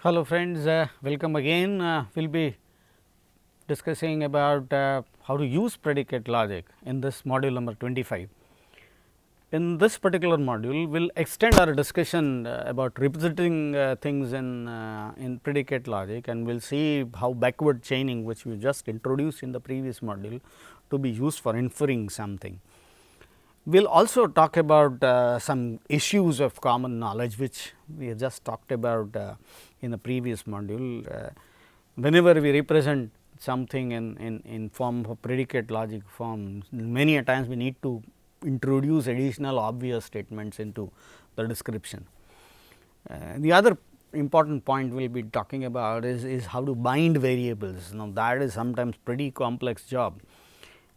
Hello friends, welcome again. We'll be discussing about how to use predicate logic in this module number 25. In this particular module, we'll extend our discussion about representing things in predicate logic, and we'll see how backward chaining, which we just introduced in the previous module, to be used for inferring something. We will also talk about some issues of common knowledge, which we have just talked about in the previous module. Whenever we represent something in form of predicate logic form, many a times we need to introduce additional obvious statements into the description. The other important point we will be talking about is how to bind variables. Now, that is sometimes pretty complex job,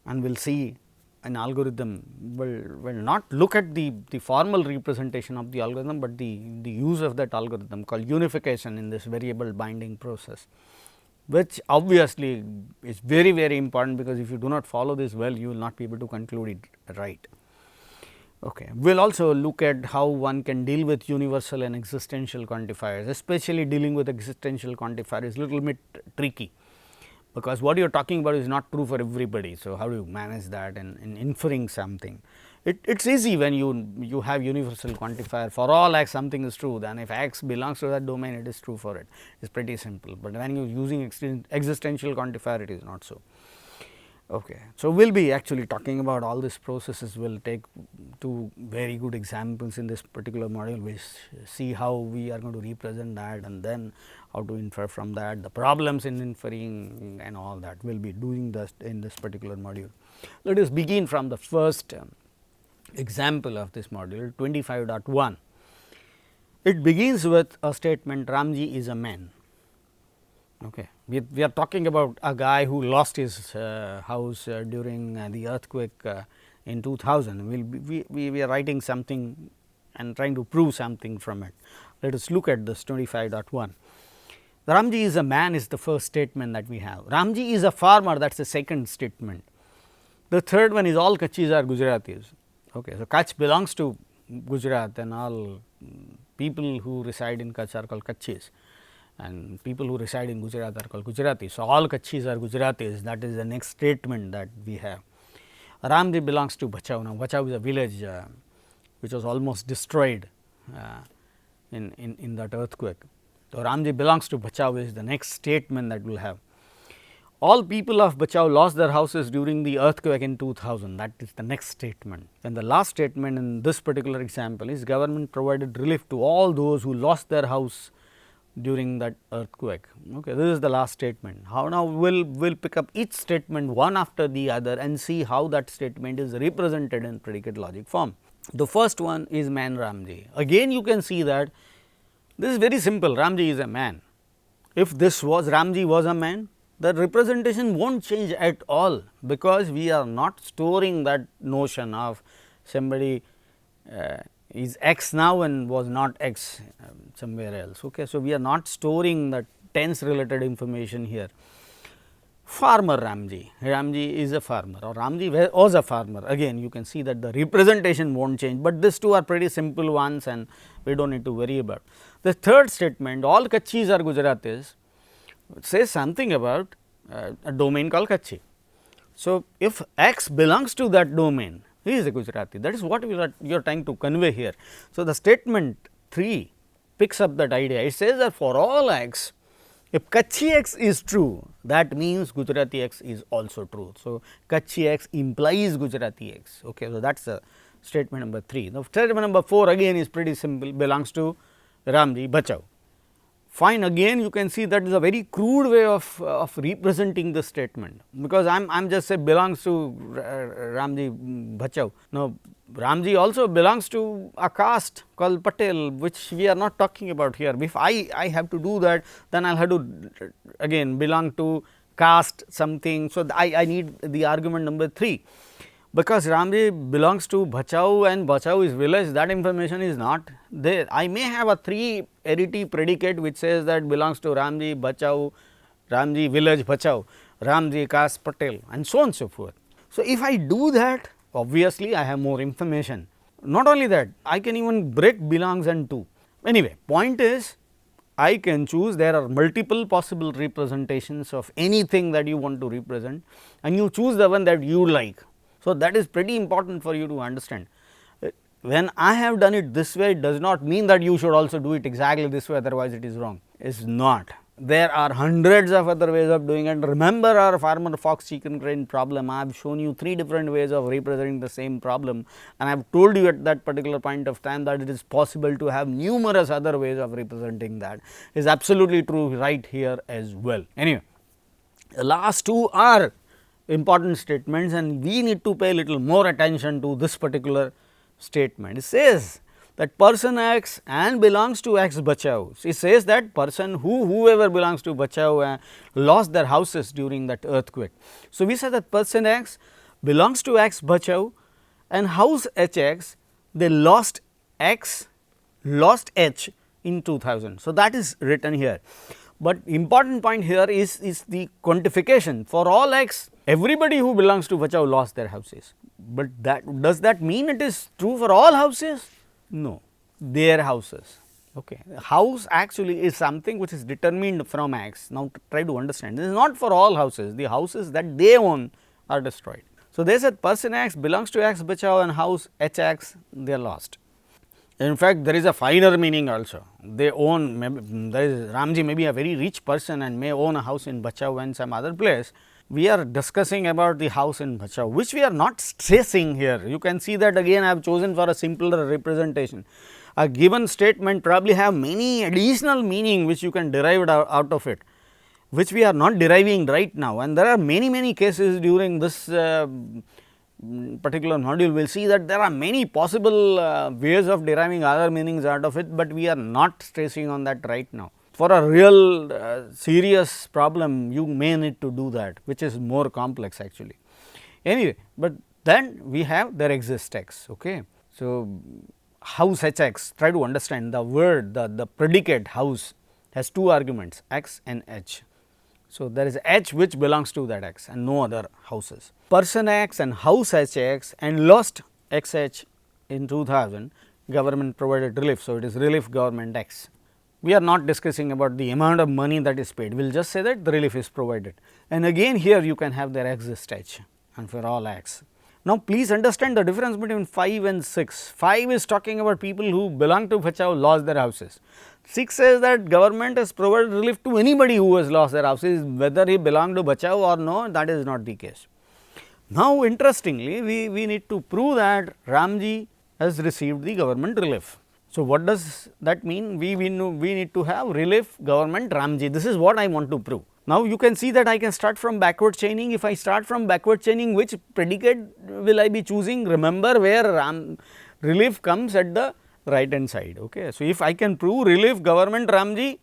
and we will see an algorithm will not look at the formal representation of the algorithm, but the use of that algorithm called unification in this variable binding process, which obviously is very important, because if you do not follow this well, you will not be able to conclude it right. Okay. We will also look at how one can deal with universal and existential quantifiers, especially dealing with existential quantifiers is little bit tricky, because what you are talking about is not true for everybody. So, how do you manage that in inferring something? It is easy when you have universal quantifier for all x something is true, then if x belongs to that domain, it is true for it. It is pretty simple, but when you are using existential quantifier, it is not so. Okay. So, we will be actually talking about all these processes. We will take two very good examples in this particular module. We see how we are going to represent that, and then how to infer from that, the problems in inferring and all that. We will be doing this in this particular module. Let us begin from the first example of this module 25.1. It begins with a statement, Ramji is a man. Okay. We are talking about a guy who lost his house during the earthquake in 2000. We are writing something and trying to prove something from it. Let us look at this 25.1. Ramji is a man is the first statement that we have. Ramji is a farmer, that is the second statement. The third one is all Kutchis are Gujaratis. Okay. So, Kutch belongs to Gujarat, and all people who reside in Kutch are called Kutchis, and people who reside in Gujarat are called Gujaratis. So, all Kutchis are Gujaratis, that is the next statement that we have. Ramji belongs to Bachau. Now, Bachau is a village which was almost destroyed in that earthquake. So, Ramji belongs to Bachau is the next statement that we will have. All people of Bachau lost their houses during the earthquake in 2000, that is the next statement. And the last statement in this particular example is government provided relief to all those who lost their house during that earthquake. Okay, this is the last statement. How now we will pick up each statement one after the other and see how that statement is represented in predicate logic form. The first one is man Ramji. Again you can see that this is very simple, Ramji is a man. If this was Ramji was a man, the representation will not change at all, because we are not storing that notion of somebody is x now and was not x somewhere else. Okay. So, we are not storing that tense related information here. Farmer Ramji, Ramji is a farmer, or Ramji was a farmer. Again you can see that the representation will not change, but these two are pretty simple ones and we do not need to worry about. The third statement, all Kutchis are Gujaratis, says something about a domain called Kutchi. So, if x belongs to that domain, he is a Gujarati, that is what you are trying to convey here. So, the statement 3 picks up that idea. It says that for all x, if Kutchi x is true, that means Gujarati x is also true. So, Kutchi x implies Gujarati x. Okay. So, that is the statement number 3. Now, statement number 4 again is pretty simple, belongs to Ramji Bachau. Fine, again you can see that is a very crude way of representing the statement, because I am just say belongs to Ramji Bachau. Now, Ramji also belongs to a caste called Patel, which we are not talking about here. If I have to do that, then I will have to again belong to caste something. So, I need the argument number 3. Because Ramji belongs to Bachau and Bachau is village, that information is not there. I may have a 3 additive predicate which says that belongs to Ramji, Bachau, Ramji village Bachau, Ramji caste Patel, and so on and so forth. So, if I do that, obviously I have more information. Not only that, I can even break belongs and to. Anyway, point is I can choose, there are multiple possible representations of anything that you want to represent, and you choose the one that you like. So, that is pretty important for you to understand. When I have done it this way, it does not mean that you should also do it exactly this way, otherwise it is wrong. It is not. There are hundreds of other ways of doing it. Remember our farmer fox chicken crane problem. I have shown you 3 different ways of representing the same problem, and I have told you at that particular point of time that it is possible to have numerous other ways of representing that. Is absolutely true right here as well. Anyway, the last 2 are important statements, and we need to pay a little more attention to this particular statement. It says that person X and belongs to X Bachao. It says that person whoever belongs to Bachao lost their houses during that earthquake. So, we say that person X belongs to X Bachao and house HX, they lost X, lost H in 2000. So, that is written here. But important point here is the quantification. For all X, everybody who belongs to Bachao lost their houses. But that does that mean it is true for all houses? No, their houses. Okay. House actually is something which is determined from X. Now, try to understand, this is not for all houses, the houses that they own are destroyed. So, they said person X belongs to X Bachao and house HX, they are lost. In fact, there is a finer meaning also. They own, there is Ramji may be a very rich person and may own a house in Bachao and some other place. We are discussing about the house in Bachao, which we are not stressing here. You can see that again I have chosen for a simpler representation. A given statement probably have many additional meaning which you can derive out of it, which we are not deriving right now, and there are many cases during this particular module. We will see that there are many possible ways of deriving other meanings out of it, but we are not stressing on that right now. For a real serious problem, you may need to do that, which is more complex actually. Anyway, but then we have there exists X. Okay. So, house HX, try to understand the word, the predicate house has 2 arguments X and H. So, there is H which belongs to that X and no other houses. Person X and house HX and lost XH in 2000, government provided relief. So, it is relief government X. We are not discussing about the amount of money that is paid, we will just say that the relief is provided, and again here you can have their exist H and for all X. Now, please understand the difference between 5 and 6. 5 is talking about people who belong to Bachao lost their houses. 6 says that government has provided relief to anybody who has lost their houses, whether he belonged to Bachao or no, that is not the case. Now, interestingly, we need to prove that Ramji has received the government relief. So, what does that mean? We need to have relief government Ramji. This is what I want to prove. Now, you can see that I can start from backward chaining. If I start from backward chaining, which predicate will I be choosing? Remember where relief comes at the right hand side. Okay. So, if I can prove relief government Ramji,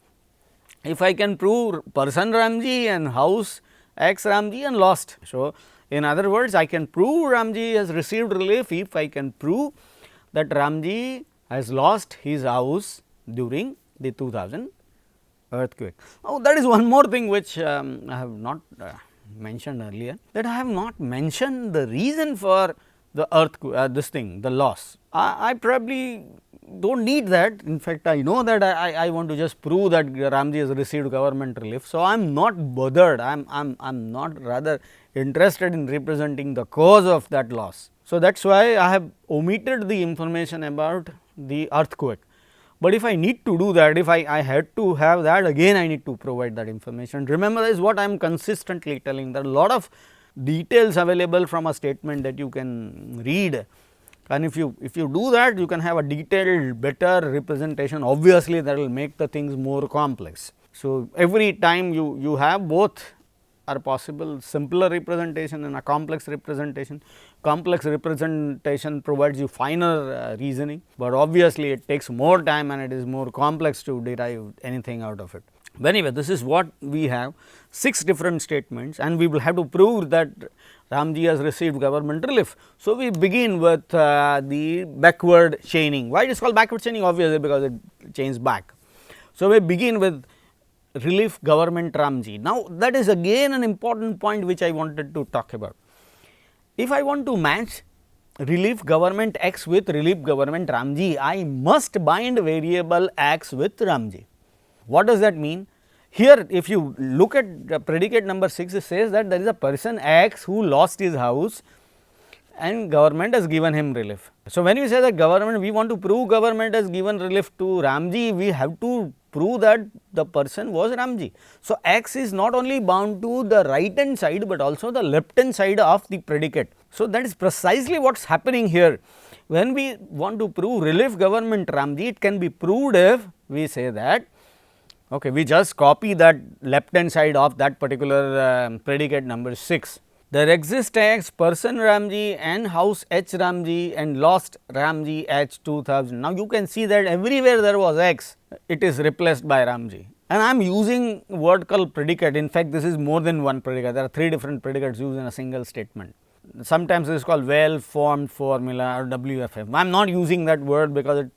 if I can prove person Ramji and house X Ramji and lost. So, in other words, I can prove Ramji has received relief if I can prove that Ramji has lost his house during the 2000 earthquake. Now, that is one more thing which I have not mentioned earlier, that I have not mentioned the reason for the earthquake, the loss. I probably do not need that. In fact, I know that I want to just prove that Ramji has received government relief. So, I am not bothered, I am not rather interested in representing the cause of that loss. So, that is why I have omitted the information about the earthquake. But if I need to do that, if I had to have that, again I need to provide that information. Remember, that is what I am consistently telling. There are a lot of details available from a statement that you can read, and if you do that, you can have a detailed better representation. Obviously, that will make the things more complex. So, every time you have both are possible, simpler representation and a complex representation. Complex representation provides you finer reasoning, but obviously it takes more time and it is more complex to derive anything out of it. But anyway, this is what we have, 6 different statements, and we will have to prove that Ramji has received government relief. So, we begin with the backward chaining. Why it is called backward chaining? Obviously, because it chains back. So, we begin with relief government Ramji. Now, that is again an important point which I wanted to talk about. If I want to match relief government X with relief government Ramji, I must bind variable X with Ramji. What does that mean? Here if you look at the predicate number 6, it says that there is a person X who lost his house and government has given him relief. So, when we say that government, we want to prove government has given relief to Ramji, we have to prove that the person was Ramji. So, X is not only bound to the right hand side, but also the left hand side of the predicate. So, that is precisely what is happening here. When we want to prove relief government Ramji, it can be proved if we say that we just copy that left hand side of that particular predicate number 6. There exists X, person Ramji and house H Ramji and lost Ramji H 2000. Now, you can see that everywhere there was X, it is replaced by Ramji, and I am using word called predicate. In fact, this is more than one predicate, there are 3 different predicates used in a single statement. Sometimes this is called well formed formula or WFF. I am not using that word because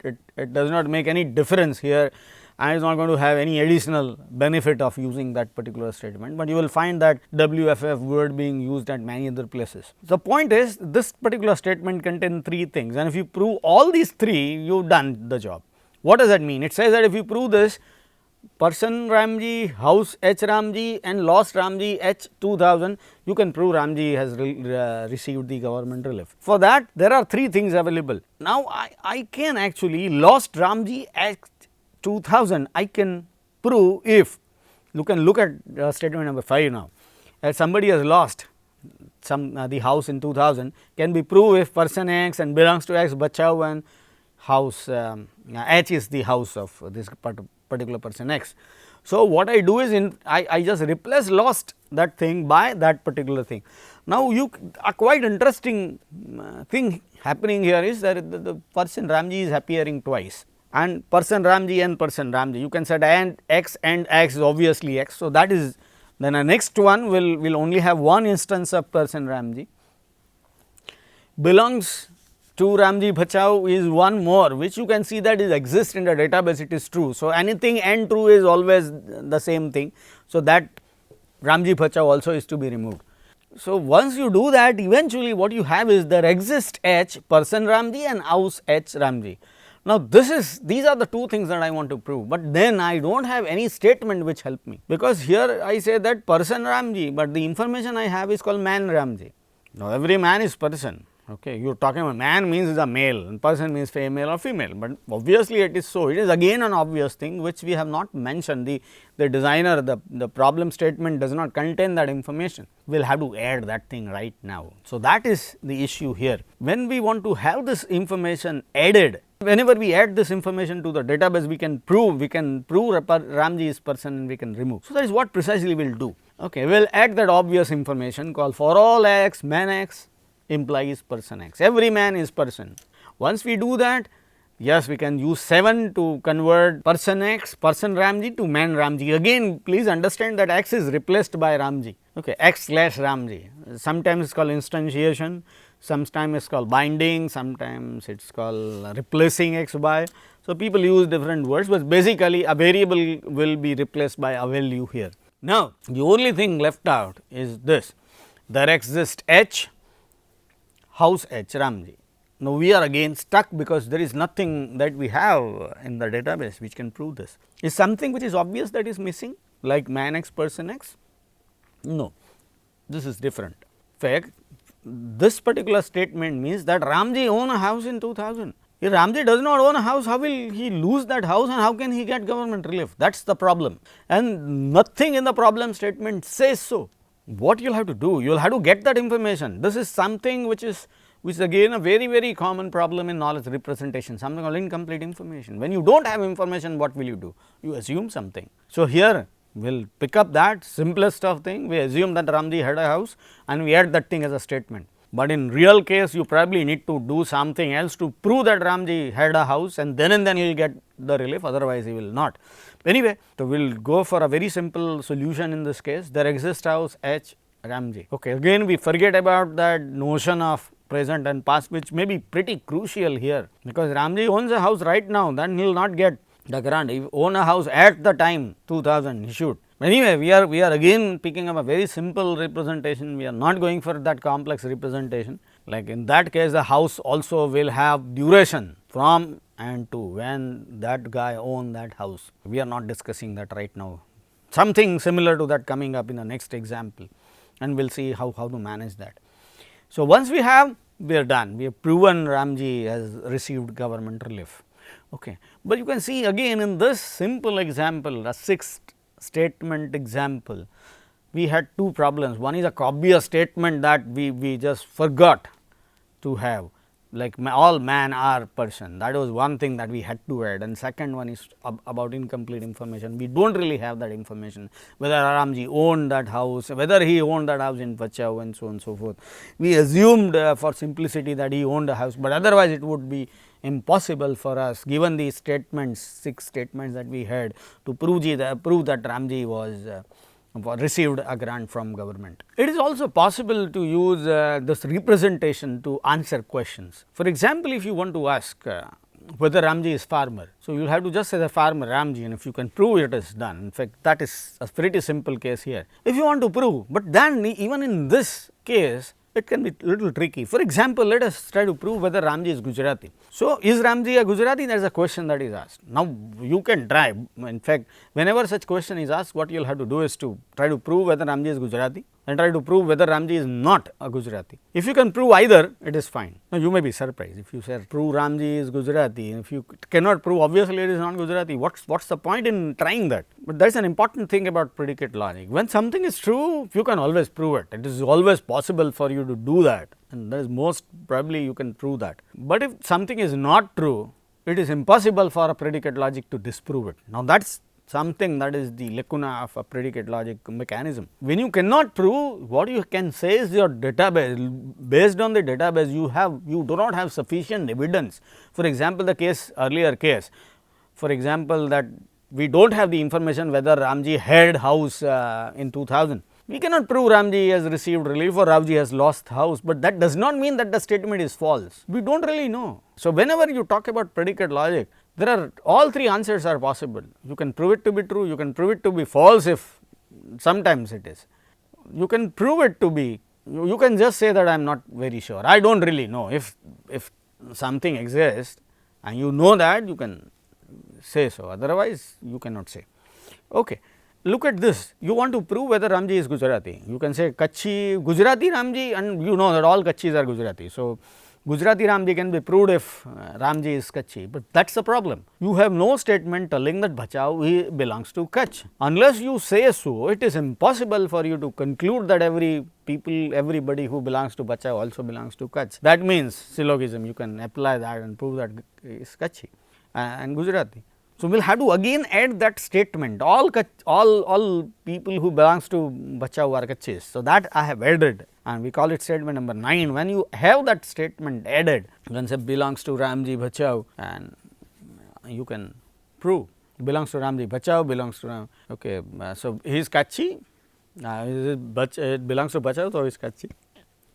it does not make any difference here. I am not going to have any additional benefit of using that particular statement, but you will find that WFF word being used at many other places. The point is, this particular statement contains 3 things, and if you prove all these 3, you have done the job. What does that mean? It says that if you prove this, person Ramji, house H Ramji and lost Ramji H 2000, you can prove Ramji has received the government relief. For that, there are 3 things available. Now, I can actually lost Ramji H 2000, I can prove if you can look at statement number 5 now, as somebody has lost the house in 2000, can be proved if person X and belongs to X Bachao and house H is the house of this particular person X. So, what I do is I just replace lost that thing by that particular thing. Now, a quite interesting thing happening here is that the person Ramji is appearing twice, and person Ramji and person Ramji, you can say and X is obviously X. So, that is then the next one will only have one instance of person Ramji, belongs to Ramji Bachao is one more, which you can see that is exists in the database, it is true. So, anything and true is always the same thing. So, that Ramji Bachao also is to be removed. So, once you do that, eventually what you have is there exists H person Ramji and house H Ramji. Now, these are the 2 things that I want to prove, but then I do not have any statement which help me, because here I say that person Ramji, but the information I have is called man Ramji. Now, every man is person. Okay, you are talking about man means is a male and person means female or female, but obviously it is so. It is again an obvious thing which we have not mentioned. The designer, the problem statement does not contain that information. We will have to add that thing right now. So, that is the issue here. When we want to have this information added, whenever we add this information to the database, we can prove Ramji is person and we can remove. So, that is what precisely we will do. Okay, we will add that obvious information called for all X, man X implies person X, every man is person. Once we do that, yes, we can use 7 to convert person X, person Ramji to man Ramji. Again, please understand that X is replaced by Ramji, okay, X slash Ramji. Sometimes it is called instantiation, sometimes it is called binding, sometimes it is called replacing X by. So, people use different words, but basically a variable will be replaced by a value here. Now, the only thing left out is this, there exists H house H Ramji. Now, we are again stuck because there is nothing that we have in the database which can prove this. Is something which is obvious that is missing, like man X person X? No, this is different. In fact, this particular statement means that Ramji owned a house in 2000. If Ramji does not own a house, how will he lose that house and how can he get government relief? That is the problem, and nothing in the problem statement says so. What you will have to do? You will have to get that information. This is something which is again a very common problem in knowledge representation, something called incomplete information. When you do not have information, what will you do? You assume something. So, here we will pick up that simplest of thing, we assume that Ramji had a house and we add that thing as a statement. But in real case, you probably need to do something else to prove that Ramji had a house, and then he will get the relief, otherwise he will not. Anyway, so we will go for a very simple solution in this case. There exists house H Ramji. Okay, again we forget about that notion of present and past, which may be pretty crucial here, because Ramji owns a house right now, then he will not get the grant. If own a house at the time 2000, he should. Anyway, we are again picking up a very simple representation. We are not going for that complex representation. Like in that case, the house also will have duration from and 2, when that guy owned that house. We are not discussing that right now. Something similar to that coming up in the next example, and we will see how to manage that. So, once we have, we are done, we have proven Ramji has received government relief. Okay. But you can see again in this simple example, a 6th statement example, we had two problems. One is a obvious statement that we just forgot to have, like all man are person, that was one thing that we had to add, and second one is about incomplete information. We do not really have that information, whether Ramji owned that house, whether he owned that house in Bachau and so on and so forth. We assumed for simplicity that he owned a house, but otherwise it would be impossible for us, given these statements, 6 statements that we had, to prove that Ramji was received a grant from government. It is also possible to use this representation to answer questions. For example, if you want to ask whether Ramji is farmer, so you will have to just say the farmer Ramji, and if you can prove it is done. In fact, that is a pretty simple case here. If you want to prove, but then even in this case, it can be little tricky. For example, let us try to prove whether Ramji is Gujarati. So, is Ramji a Gujarati? That is a question that is asked. Now, you can try, in fact, whenever such question is asked, what you will have to do is to try to prove whether Ramji is Gujarati and try to prove whether Ramji is not a Gujarati. If you can prove either, it is fine. Now, you may be surprised if you say prove Ramji is Gujarati, if you cannot prove obviously it is not Gujarati, what is the point in trying that? But that is an important thing about predicate logic. When something is true, you can always prove it. It is always possible for you to do that, and that is most probably you can prove that. But if something is not true, it is impossible for a predicate logic to disprove it. Now, that is something that is the lacuna of a predicate logic mechanism. When you cannot prove, what you can say is your database, based on the database you do not have sufficient evidence. For example, the earlier case, for example, that we do not have the information whether Ramji had house in 2000. We cannot prove Ramji has received relief or Ramji has lost house, but that does not mean that the statement is false. We do not really know. So, whenever you talk about predicate logic, there are all 3 answers are possible. You can prove it to be true, you can prove it to be false if sometimes it is. You can prove it to be, you can just say that I am not very sure, I do not really know. If something exists and you know that, you can say so, otherwise you cannot say. Okay. Look at this, you want to prove whether Ramji is Gujarati, you can say Kutchi Gujarati Ramji, and you know that all Kutchis are Gujarati. So, Gujarati Ramji can be proved if Ramji is Kutchi, but that is the problem. You have no statement telling that Bachau belongs to Kutch. Unless you say so, it is impossible for you to conclude that everybody who belongs to Bachau also belongs to Kutch. That means syllogism, you can apply that and prove that is Kutchi and Gujarati. So, we will have to again add that statement, all people who belongs to Bachau are Kutchis. So, that I have added, and we call it statement number 9. When you have that statement added, you can say belongs to Ramji Bachau, and you can prove belongs to Ramji Bachau, belongs to Ram. Okay, so he is Kutchi, it belongs to Bachau, so he is Kutchi.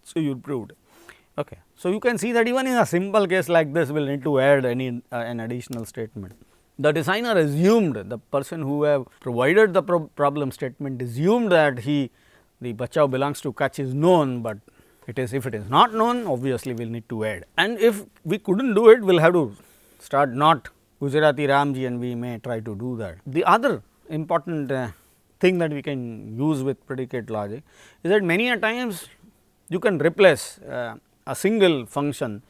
So, you proved. Okay. So, you can see that even in a simple case like this, we will need to add an additional statement. The designer assumed, the person who have provided the problem statement assumed that the Bachau belongs to Kutch is known, but if it is not known, obviously we will need to add. And if we could not do it, we will have to start not Gujarati Ramji, and we may try to do that. The other important thing that we can use with predicate logic is that many a times you can replace a single function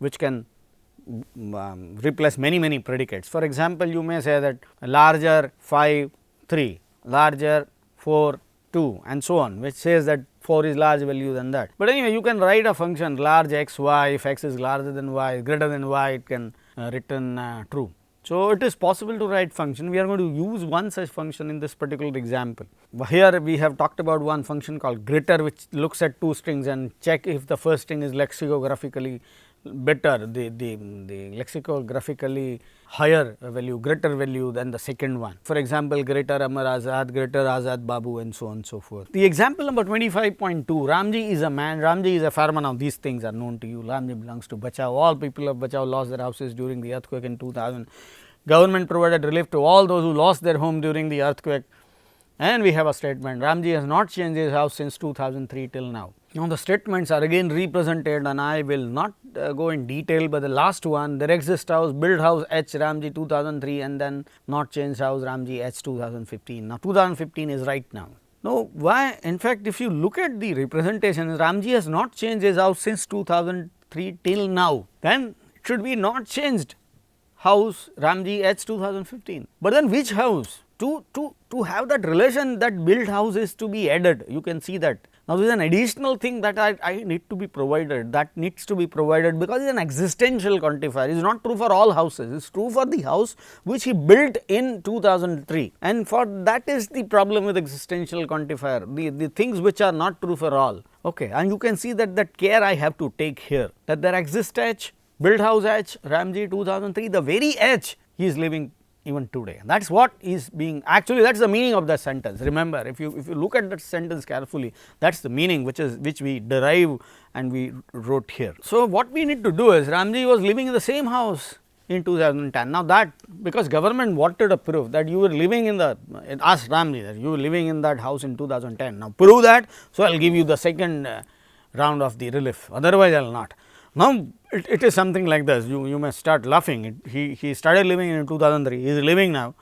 which can replace many predicates. For example, you may say that larger 5 3, larger 4 2, and so on, which says that 4 is large value than that. But anyway, you can write a function large x y, if x is larger than y, greater than y, it can return true. So, it is possible to write function. We are going to use one such function in this particular example. Here we have talked about one function called greater, which looks at 2 strings and check if the first string is lexicographically better, the lexicographically higher value, greater value than the second one. For example, greater Amar Azad, greater Azad Babu, and so on and so forth. The example number 25.2, Ramji is a man, Ramji is a farmer. Now, these things are known to you. Ramji belongs to Bachau. All people of Bachau lost their houses during the earthquake in 2000. Government provided relief to all those who lost their home during the earthquake. And we have a statement, Ramji has not changed his house since 2003 till now. Now, the statements are again represented, and I will not go in detail, but the last one, there exists house, build house H Ramji 2003 and then not changed house Ramji H 2015. Now, 2015 is right now. Now, why? In fact, if you look at the representation, Ramji has not changed his house since 2003 till now, then it should be not changed house Ramji H 2015. But then which house? To have that relation, that built house is to be added, you can see that. Now, there is an additional thing that I need to be provided, that needs to be provided, because it is an existential quantifier. It is not true for all houses, it is true for the house which he built in 2003, and for that is the problem with existential quantifier, the things which are not true for all. Okay. And you can see that care I have to take here, that there exists H, built house H, Ramji 2003, the very H he is living even today. That is what is being, actually that is the meaning of the sentence. Remember, if you look at that sentence carefully, that is the meaning which we derive and we wrote here. So, what we need to do is, Ramji was living in the same house in 2010. Now, that because government wanted a proof that you were living in the, asked Ramji that you were living in that house in 2010. Now, prove that. So, I will give you the second round of the relief, otherwise I will not. Now, it is something like this, you may start laughing. He started living in 2003, he is living now,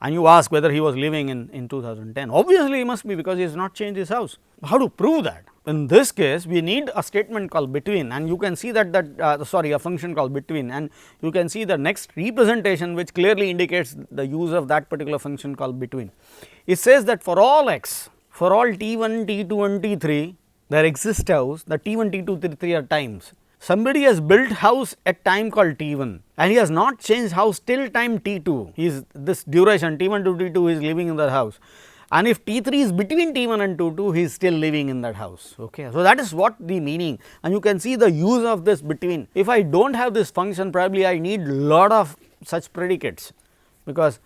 and you ask whether he was living in 2010. Obviously, he must be, because he has not changed his house. How to prove that? In this case, we need a statement called between, and you can see that a function called between, and you can see the next representation which clearly indicates the use of that particular function called between. It says that for all x, for all t1, t2 and t3, there exists house, the t1, t2, t3 are times. Somebody has built house at time called t1 and he has not changed house till time t2, he is this duration t1 to t2 is living in that house, and if t3 is between t1 and t2, he is still living in that house. Okay. So, that is what the meaning, and you can see the use of this between. If I do not have this function, probably I need lot of such predicates, because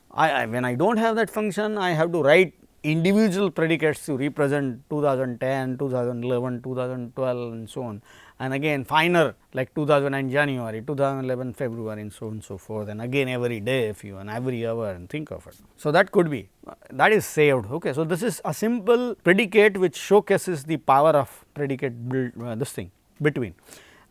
when I do not have that function, I have to write individual predicates to represent 2010, 2011, 2012 and so on, and again finer like 2009 January, 2011 February and so on and so forth, and again every day if you and every hour, and think of it. So, that could be, that is saved. Okay. So, this is a simple predicate which showcases the power of predicate build this thing between.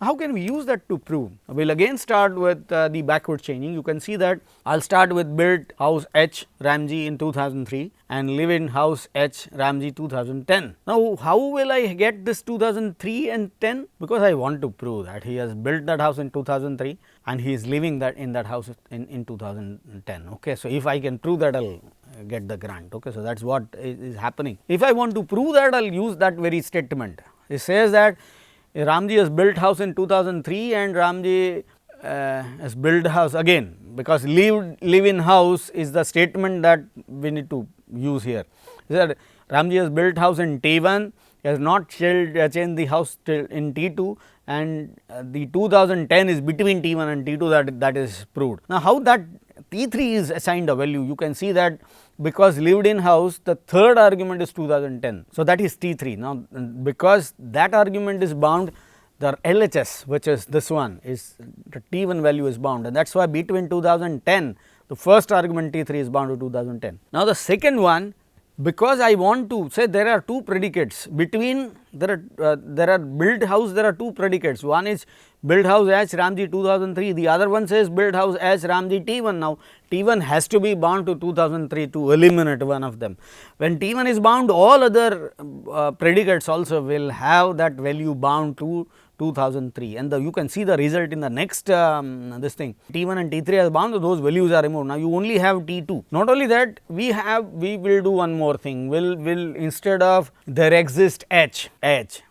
How can we use that to prove? We will again start with the backward chaining. You can see that I will start with built house H Ramji in 2003 and live in house H Ramji 2010. Now, how will I get this 2003 and 10? Because I want to prove that he has built that house in 2003 and he is living that in that house in 2010. Okay. So, if I can prove that, I will get the grant. Okay. So, that is what is happening. If I want to prove that, I will use that very statement. It says that Ramji has built house in 2003 and Ramji has built house again, because live in house is the statement that we need to use here. That Ramji has built house in T1, has not changed the house in T2, and the 2010 is between T1 and T2, that is proved. Now, how that T3 is assigned a value? You can see that because lived in house, the third argument is 2010. So, that is T3. Now, because that argument is bound, the LHS, which is this one, is the T1 value is bound, and that is why between 2010, the first argument T3 is bound to 2010. Now, the second one, because I want to say there are two predicates between, there are built house, there are two predicates. One is built house H Ramji 2003, the other one says built house H Ramji T1. Now, T1 has to be bound to 2003 to eliminate one of them. When T1 is bound, all other predicates also will have that value bound to 2003, and you can see the result in the next this thing. T1 and T3 are bound, so those values are removed. Now, you only have T2. Not only that, we will do one more thing. Will instead of there exists H,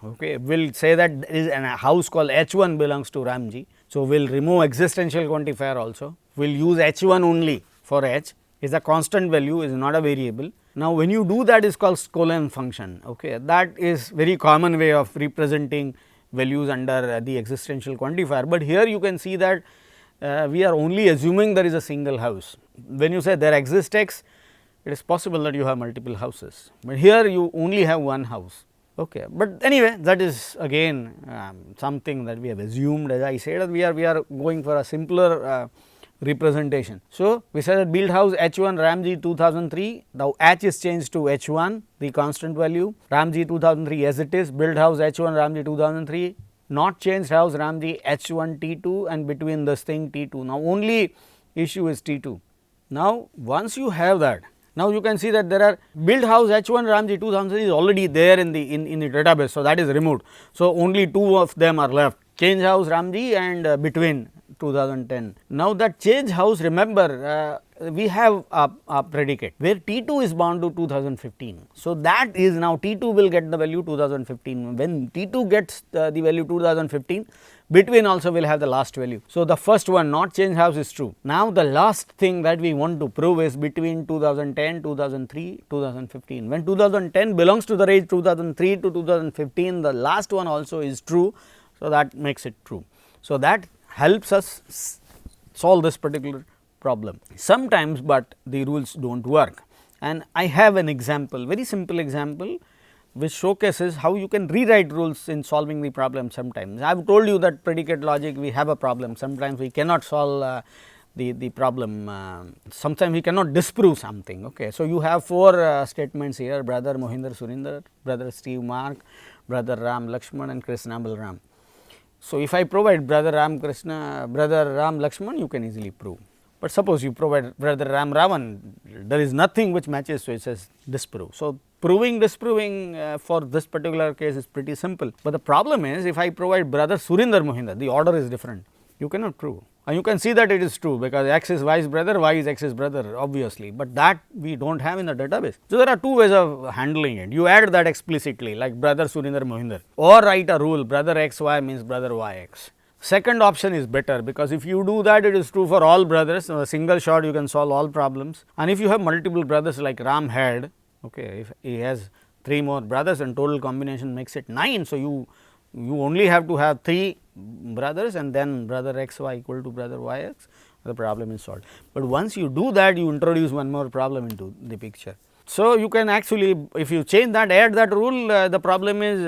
okay, will say that there is a house called H1 belongs to Ramji. So, we will remove existential quantifier also. We will use H1 only for H, is a constant value, is not a variable. Now, when you do that, is called Scolen function. Okay, that is very common way of representing values under the existential quantifier, but here you can see that we are only assuming there is a single house. When you say there exists X, it is possible that you have multiple houses, but here you only have one house. Okay. But anyway, that is again something that we have assumed. As I said, we are going for a simpler representation. So, we said that build house H1 Ramji 2003, the H is changed to H1, the constant value, Ramji 2003 as it is, build house H1 Ramji 2003, not changed house Ramji H1 T2 and between this thing T2. Now, only issue is T2. Now, once you have that, now you can see that there are build house H1 Ramji 2003 is already there in the database. So, that is removed. So, only two of them are left, change house Ramji and between 2010. Now, that change house, remember we have a predicate where T2 is bound to 2015. So, that is now T2 will get the value 2015. When T2 gets the value 2015, between also will have the last value. So, the first one not change house is true. Now, the last thing that we want to prove is between 2010, 2003, 2015. When 2010 belongs to the range 2003 to 2015, the last one also is true. So, that makes it true. So, that helps us solve this particular problem sometimes, but the rules do not work. And I have an example, very simple example, which showcases how you can rewrite rules in solving the problem sometimes. I have told you that predicate logic we have a problem, sometimes we cannot solve the problem, sometimes we cannot disprove something. Okay. So, you have four statements here, brother Mohinder Surinder, brother Steve Mark, brother Ram Lakshman and Krishna Balram. So, if I provide brother Ram Krishna, brother Ram Lakshman, you can easily prove. But suppose you provide brother Ram Ravan, there is nothing which matches, so it says disprove. So, disproving for this particular case is pretty simple. But the problem is, if I provide brother Surinder Mohinder, the order is different, you cannot prove. And you can see that it is true, because X is Y's brother, Y is X's brother obviously, but that we do not have in the database. So, there are two ways of handling it. You add that explicitly like brother Surinder Mohinder, or write a rule brother X Y means brother Y X. Second option is better, because if you do that, it is true for all brothers. A single shot you can solve all problems, and if you have multiple brothers like Ram had, okay, if he has 3 more brothers and total combination makes it 9. So, you only have to have 3 brothers and then brother X Y equal to brother Y X, the problem is solved. But once you do that, you introduce one more problem into the picture. So, you can actually, if you change that, add that rule, the problem is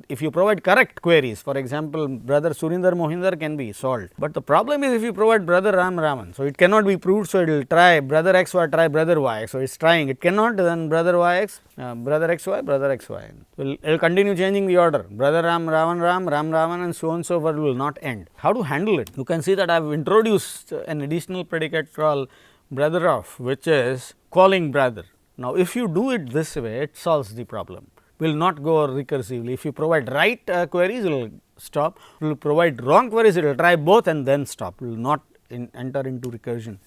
if you provide correct queries, for example, brother Surinder Mohinder can be solved, but the problem is if you provide brother Ram Raman. So, it cannot be proved. So, it will try brother X Y, try brother Y X. So, it is trying, it cannot, then brother Y X, brother X Y, brother X Y. It will continue changing the order, brother Ram Ravan Ram, Ram Ravan and so on so forth will not end. How to handle it? You can see that I have introduced an additional predicate called brother of, which is calling brother. Now, if you do it this way, it solves the problem, will not go recursively. If you provide right queries, it will stop, it will provide wrong queries, it will try both and then stop, it will not enter into recursion.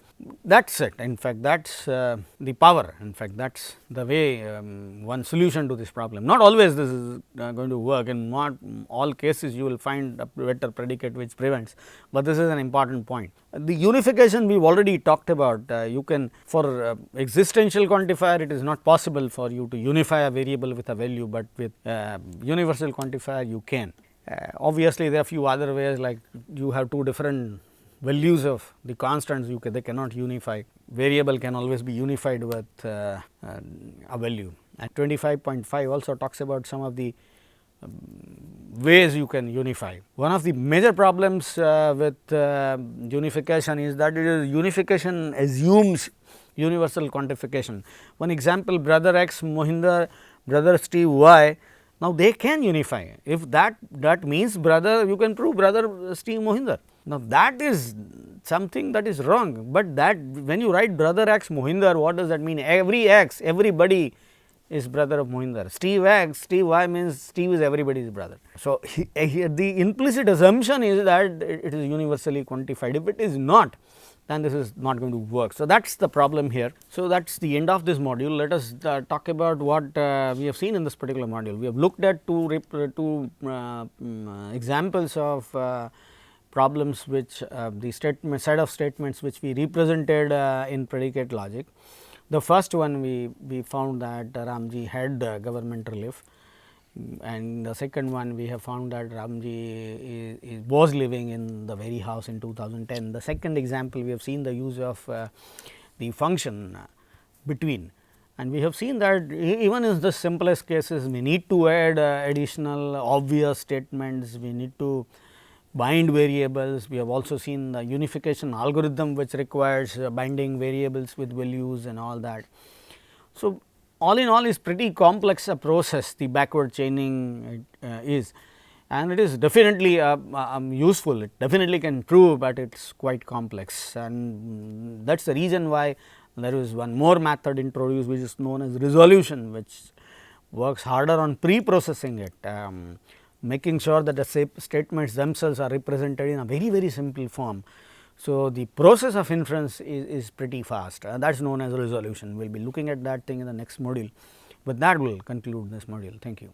That is it. In fact, that is the power, in fact that is the way one solution to this problem. Not always this is going to work, in not all cases you will find a better predicate which prevents, but this is an important point. The unification we have already talked about, you can for existential quantifier it is not possible for you to unify a variable with a value, but with universal quantifier you can. Obviously, there are few other ways, like you have two different values of the constants, they cannot unify. Variable can always be unified with a value. And 25.5 also talks about some of the ways you can unify. One of the major problems with unification is that unification assumes universal quantification. One example, brother X Mohinder, brother Steve Y. Now, they can unify. If that means brother, you can prove brother Steve Mohinder. Now, that is something that is wrong, but that when you write brother X Mohinder, what does that mean? Every X, everybody is brother of Mohinder. Steve X, Steve Y means Steve is everybody's brother. So, the implicit assumption is that it is universally quantified. If it is not, then this is not going to work. So, that is the problem here. So, that is the end of this module. Let us talk about what we have seen in this particular module. We have looked at two examples of problems which the set of statements which we represented in predicate logic. The first one we found that Ramji had government relief, and the second one we have found that Ramji was living in the very house in 2010. The second example we have seen the use of the function between, and we have seen that even in the simplest cases we need to add additional obvious statements, we need to bind variables. We have also seen the unification algorithm which requires binding variables with values and all that. So, all in all is pretty complex a process, the backward chaining is, and it is definitely useful. It definitely can prove, but it is quite complex, and that is the reason why there is one more method introduced which is known as resolution, which works harder on pre-processing it, making sure that the statements themselves are represented in a very simple form. So, the process of inference is pretty fast, that is known as resolution. We will be looking at that thing in the next module. With that, we will conclude this module. Thank you.